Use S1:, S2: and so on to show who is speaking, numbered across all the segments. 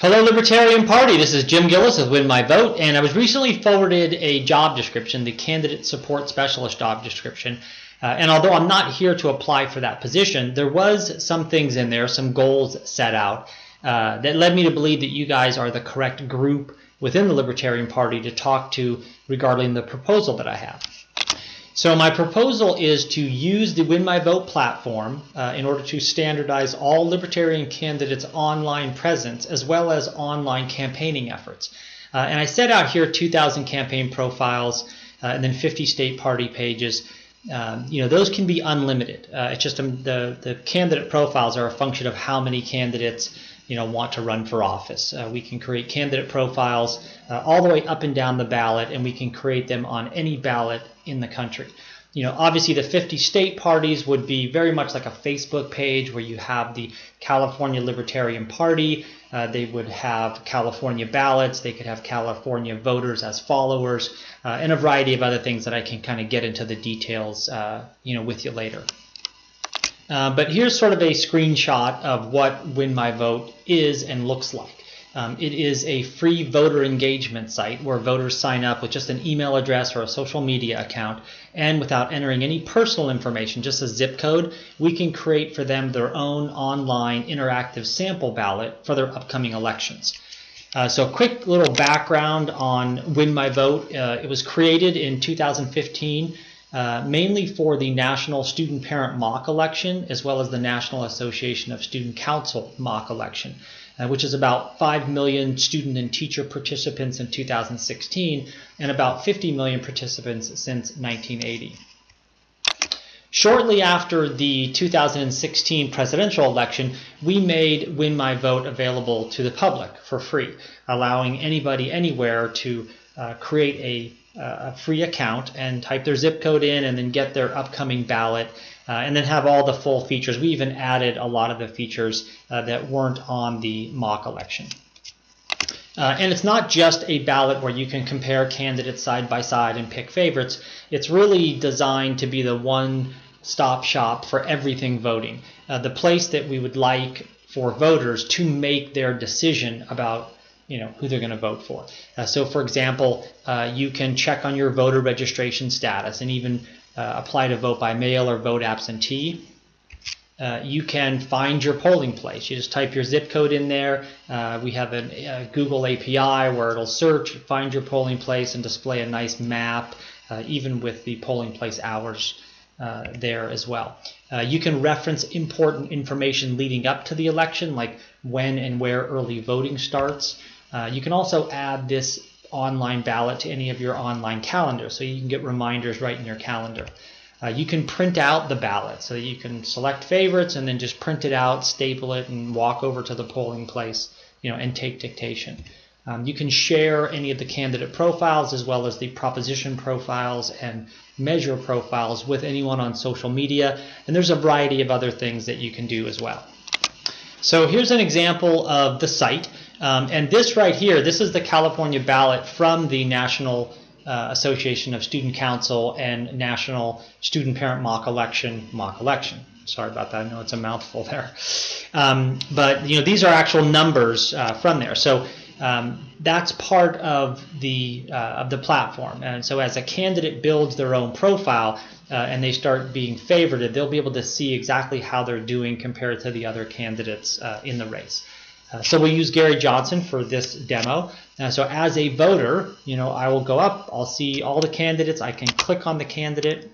S1: Hello, Libertarian Party. This is Jim Gillis with Win My Vote, and I was recently forwarded a job description, the Candidate Support Specialist job description. And although I'm not here to apply for that position, there was some things in there, some goals set out that led me to believe that you guys are the correct group within the Libertarian Party to talk to regarding the proposal that I have. So my proposal is to use the Win My Vote platform in order to standardize all Libertarian candidates' online presence as well as online campaigning efforts. And I set out here 2,000 campaign profiles and then 50 state party pages. Those can be unlimited. It's just the candidate profiles are a function of how many candidates want to run for office. We can create candidate profiles all the way up and down the ballot, and we can create them on any ballot in the country. Obviously the 50 state parties would be very much like a Facebook page where you have the California Libertarian Party. They would have California ballots. They could have California voters as followers, and a variety of other things that I can kind of get into the details with you later. But here's sort of a screenshot of what Win My Vote is and looks like. It is a free voter engagement site where voters sign up with just an email address or a social media account, and without entering any personal information, just a zip code, we can create for them their own online interactive sample ballot for their upcoming elections. So quick little background on Win My Vote. It was created in 2015 mainly for the National Student Parent Mock Election as well as the National Association of Student Council Mock Election, which is about 5 million student and teacher participants in 2016 and about 50 million participants since 1980. Shortly after the 2016 presidential election, we made Win My Vote available to the public for free, allowing anybody anywhere to create a free account and type their zip code in and then get their upcoming ballot and then have all the full features. We even added a lot of the features that weren't on the mock election. And it's not just a ballot where you can compare candidates side by side and pick favorites. It's really designed to be the one-stop shop for everything voting. The place that we would like for voters to make their decision about who they're going to vote for. So for example, you can check on your voter registration status and even apply to vote by mail or vote absentee. You can find your polling place. You just type your zip code in there. We have a Google API where it'll search, find your polling place, and display a nice map, even with the polling place hours there as well. You can reference important information leading up to the election, like when and where early voting starts. You can also add this online ballot to any of your online calendars, so you can get reminders right in your calendar. You can print out the ballot, so you can select favorites and then just print it out, staple it, and walk over to the polling place, and take dictation. You can share any of the candidate profiles as well as the proposition profiles and measure profiles with anyone on social media, and there's a variety of other things that you can do as well. So here's an example of the site, and this right here, this is the California ballot from the National Association of Student Council and National Student Parent Mock Election. Sorry about that. I know it's a mouthful there. But these are actual numbers from there. So that's part of the platform. And so as a candidate builds their own profile and they start being favorited, they'll be able to see exactly how they're doing compared to the other candidates in the race. So we'll use Gary Johnson for this demo. So as a voter, I will go up, I'll see all the candidates, I can click on the candidate,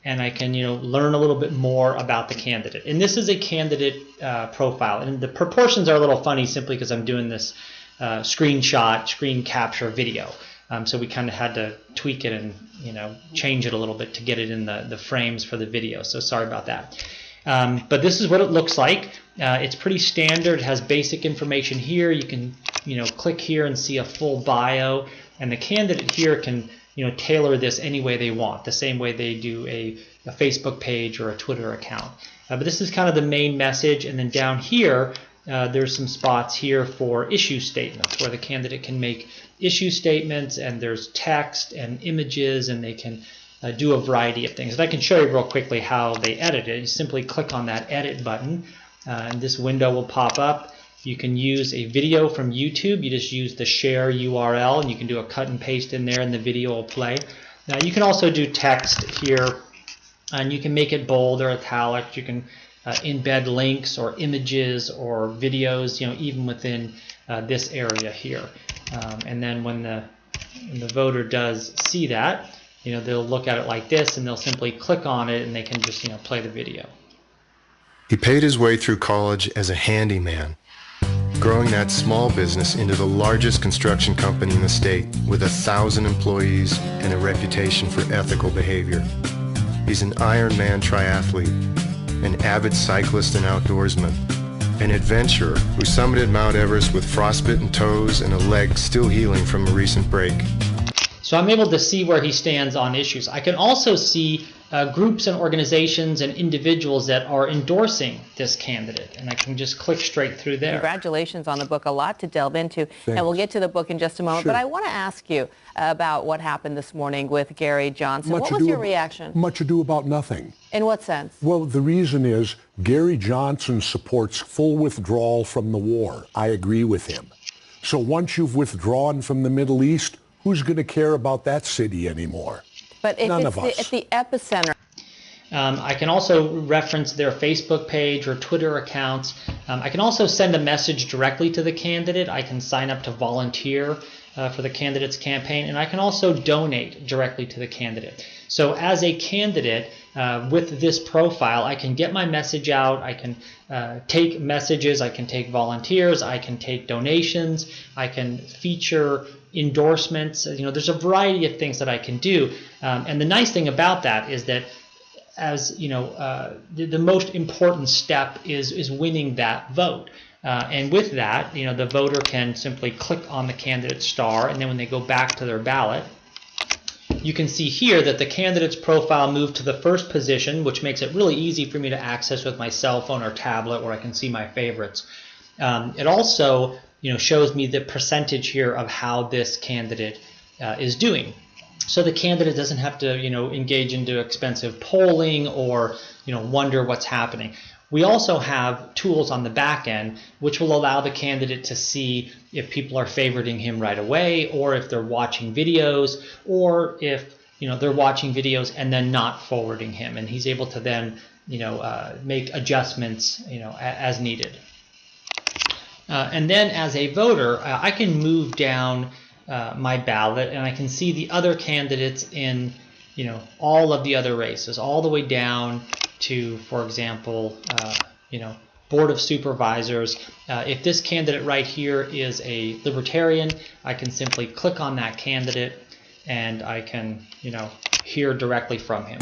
S1: and I can learn a little bit more about the candidate. And this is a candidate profile, and the proportions are a little funny simply because I'm doing this screen capture video. So we kind of had to tweak it and change it a little bit to get it in the frames for the video. So sorry about that. But this is what it looks like. It's pretty standard. It has basic information here. You can click here and see a full bio, and the candidate here can tailor this any way they want, the same way they do a Facebook page or a Twitter account. But this is kind of the main message, and then down here there's some spots here for issue statements where the candidate can make issue statements, and there's text and images, and they can do a variety of things. And I can show you real quickly how they edit it. You simply click on that edit button, and this window will pop up, You can use a video from YouTube. You just use the share URL and you can do a cut and paste in there and the video will play. Now you can also do text here, and you can make it bold or italic. You can embed links or images or videos, even within this area here. And then when the voter does see that, they'll look at it like this and they'll simply click on it and they can just play the video.
S2: He paid his way through college as a handyman, growing that small business into the largest construction company in the state with 1,000 employees and a reputation for ethical behavior. He's an Ironman triathlete, an avid cyclist and outdoorsman, an adventurer who summited Mount Everest with frostbitten toes and a leg still healing from a recent break.
S1: So I'm able to see where he stands on issues. I can also see groups and organizations and individuals that are endorsing this candidate, and I can just click straight through there.
S3: Congratulations on the book. A lot to delve into. Thanks. And we'll get to the book in just a moment. Sure. But I want to ask you about what happened this morning with Gary Johnson. What was your reaction?
S4: Much ado about nothing.
S3: In what sense?
S4: Well, the reason is Gary Johnson supports full withdrawal from the war. I agree with him. So once you've withdrawn from the Middle East, who's going to care about that city anymore?
S3: But if it's at the epicenter.
S1: I can also reference their Facebook page or Twitter accounts. I can also send a message directly to the candidate. I can sign up to volunteer for the candidate's campaign, and I can also donate directly to the candidate. So as a candidate with this profile, I can get my message out. I can take messages. I can take volunteers. I can take donations. I can feature endorsements. There's a variety of things that I can do. And the nice thing about that is that, as the most important step is winning that vote. And with that, the voter can simply click on the candidate star, and then when they go back to their ballot, you can see here that the candidate's profile moved to the first position, which makes it really easy for me to access with my cell phone or tablet where I can see my favorites. It also shows me the percentage here of how this candidate is doing. So the candidate doesn't have to engage into expensive polling or wonder what's happening. We also have tools on the back end which will allow the candidate to see if people are favoriting him right away, or if they're watching videos, or if they're watching videos and then not forwarding him, and he's able to then make adjustments as needed. And then as a voter, I can move down my ballot and I can see the other candidates in all of the other races, all the way down to, for example, Board of Supervisors. If this candidate right here is a Libertarian, I can simply click on that candidate and I can hear directly from him.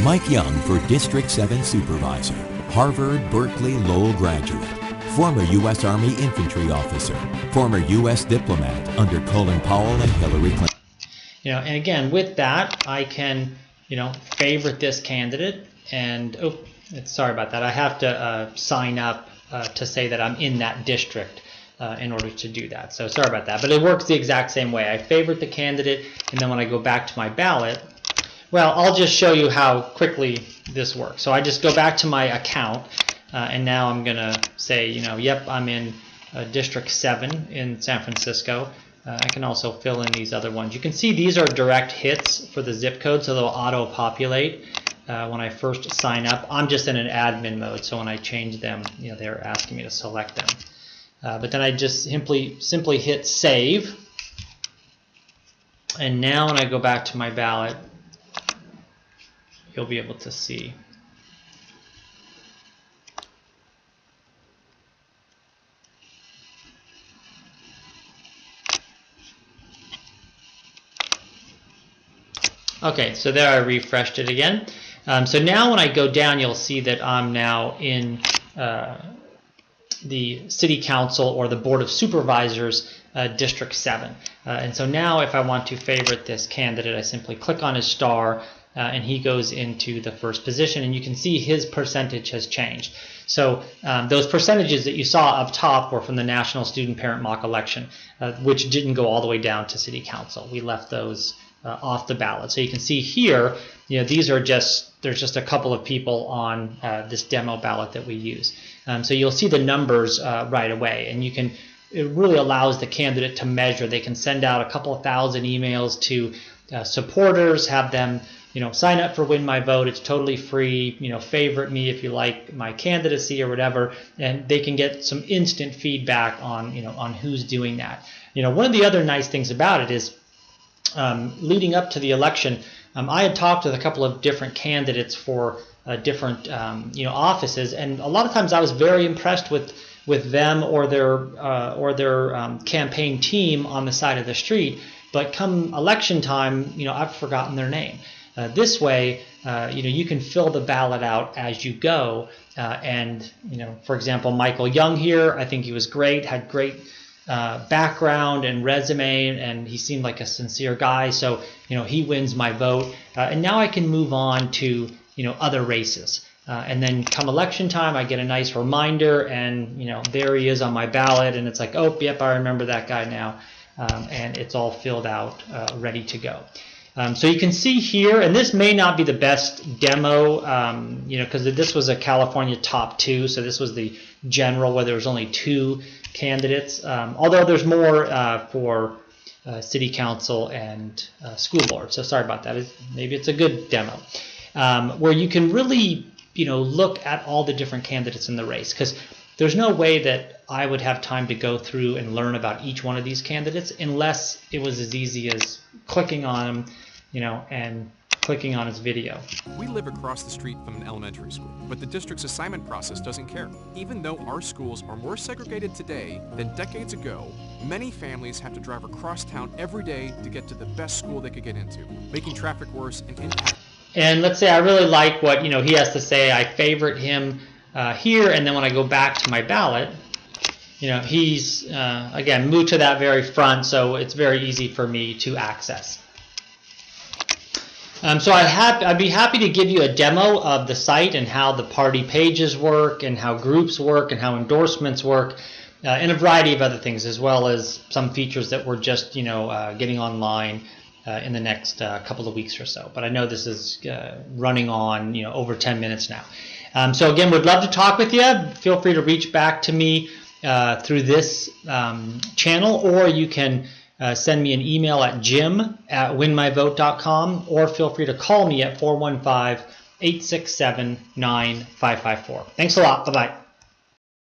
S5: Mike Young for District 7 Supervisor, Harvard, Berkeley, Lowell graduate, former U.S. Army infantry officer, former U.S. diplomat under Colin Powell and Hillary Clinton.
S1: And again, with that, I can favorite this candidate, and sorry about that. I have to sign up to say that I'm in that district in order to do that. So sorry about that, but it works the exact same way. I favorite the candidate, and then when I go back to my ballot, well, I'll just show you how quickly this works. So I just go back to my account, and now I'm gonna say, yep, I'm in District 7 in San Francisco. I can also fill in these other ones. You can see these are direct hits for the zip code, so they'll auto-populate when I first sign up. I'm just in an admin mode, so when I change them, they're asking me to select them. But then I just simply hit save, and now when I go back to my ballot, you'll be able to see. Okay, so there I refreshed it again. So now when I go down, you'll see that I'm now in the City Council or the Board of Supervisors, District 7. And so now if I want to favorite this candidate, I simply click on his star, and he goes into the first position, and you can see his percentage has changed. So those percentages that you saw up top were from the National Student Parent Mock Election, which didn't go all the way down to City Council. We left those off the ballot. So you can see here, these are there's just a couple of people on this demo ballot that we use. So you'll see the numbers right away, and it really allows the candidate to measure. They can send out a couple of thousand emails to supporters, have them sign up for Win My Vote. It's totally free. Favorite me if you like my candidacy or whatever, and they can get some instant feedback on on who's doing that. One of the other nice things about it is leading up to the election, I had talked with a couple of different candidates for different offices, and a lot of times I was very impressed with them or their campaign team on the side of the street. But come election time, I've forgotten their name. This way, you can fill the ballot out as you go. And for example, Michael Young here, I think he was great, had great background and resume, and he seemed like a sincere guy. So he wins my vote, and now I can move on to other races. And then come election time, I get a nice reminder, and there he is on my ballot, and it's like, oh, yep, I remember that guy now, and it's all filled out, ready to go. So you can see here, and this may not be the best demo, because this was a California top 2, so this was the general where there was only 2 candidates, although there's more for city council and school board. So sorry about that. Maybe it's a good demo, where you can really look at all the different candidates in the race, because there's no way that I would have time to go through and learn about each one of these candidates unless it was as easy as clicking on them, and clicking on his video.
S6: We live across the street from an elementary school, but the district's assignment process doesn't care. Even though our schools are more segregated today than decades ago, many families have to drive across town every day to get to the best school they could get into, making traffic worse and impact.
S1: And let's say I really like what he has to say. I favorite him here, and then when I go back to my ballot, he's again moved to that very front, so it's very easy for me to access. So I'd be happy to give you a demo of the site and how the party pages work and how groups work and how endorsements work, and a variety of other things, as well as some features that we're just getting online in the next couple of weeks or so. But I know this is running on over 10 minutes now. So again, would love to talk with you. Feel free to reach back to me through this channel, or you can send me an email at jim@winmyvote.com, or feel free to call me at 415-867-9554. Thanks a lot. Bye-bye.